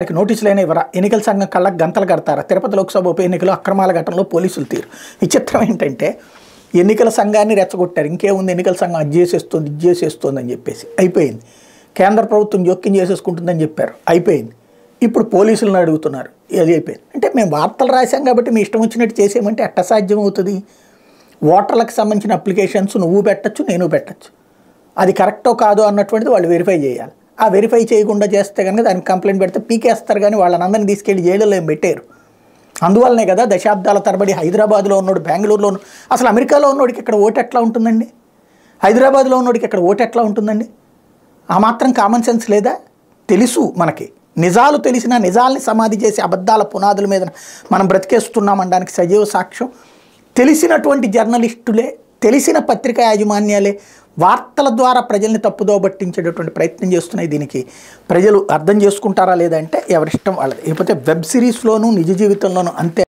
నోటీసులైన ఇవ్వరా ఎన్నికల సంఘం కళ్ళకు గంతలు కడతారా తిరుపతి లోక్సభ ఉప ఎన్నికలో అక్రమాల ఘటనలో పోలీసులు తీరు విచిత్రం ఏంటంటే ఎన్నికల సంఘాన్ని రెచ్చగొట్టారు ఇంకేముంది ఎన్నికల సంఘం అది చేసేస్తుంది అని చెప్పేసి అయిపోయింది కేంద్ర ప్రభుత్వం జోక్యం చేసేసుకుంటుందని చెప్పారు అయిపోయింది ఇప్పుడు పోలీసులను అడుగుతున్నారు అది అయిపోయింది అంటే మేము వార్తలు రాశాం కాబట్టి మీ ఇష్టం వచ్చినట్టు చేసేయమంటే ఎట్ట సాధ్యం అవుతుంది ఓటర్లకు సంబంధించిన అప్లికేషన్స్ నువ్వు పెట్టచ్చు నేను పెట్టచ్చు అది కరెక్టో కాదో అన్నటువంటిది వాళ్ళు వెరిఫై చేయాలి ఆ వెరిఫై చేయకుండా చేస్తే కనుక దానికి కంప్లైంట్ పెడితే పీకేస్తారు కానీ వాళ్ళందరినీ తీసుకెళ్ళి జైలులో ఏం పెట్టారు అందువల్లనే కదా దశాబ్దాల తరబడి హైదరాబాద్లో ఉన్నోడు బెంగళూరులో ఉన్న అసలు అమెరికాలో ఉన్నోడికి ఇక్కడ ఓటు ఎట్లా ఉంటుందండి హైదరాబాద్లో ఉన్నోడికి ఇక్కడ ఓటు ఎట్లా ఉంటుందండి ఆ మాత్రం కామన్ సెన్స్ లేదా తెలుసు మనకి నిజాలు తెలిసినా నిజాల్ని సమాధి చేసి అబద్ధాల పునాదుల మీద మనం బ్రతికేస్తున్నామనడానికి సజీవ సాక్ష్యం తెలిసినటువంటి జర్నలిస్టులే తెలిసిన పత్రికా యాజమాన్యాలే వార్తల ద్వారా ప్రజల్ని తప్పుదో పట్టించేటటువంటి ప్రయత్నం చేస్తున్నాయి దీనికి ప్రజలు అర్థం చేసుకుంటారా లేదంటే ఎవరిష్టం వాళ్ళది లేకపోతే వెబ్ సిరీస్లోనూ నిజ జీవితంలోనూ అంతే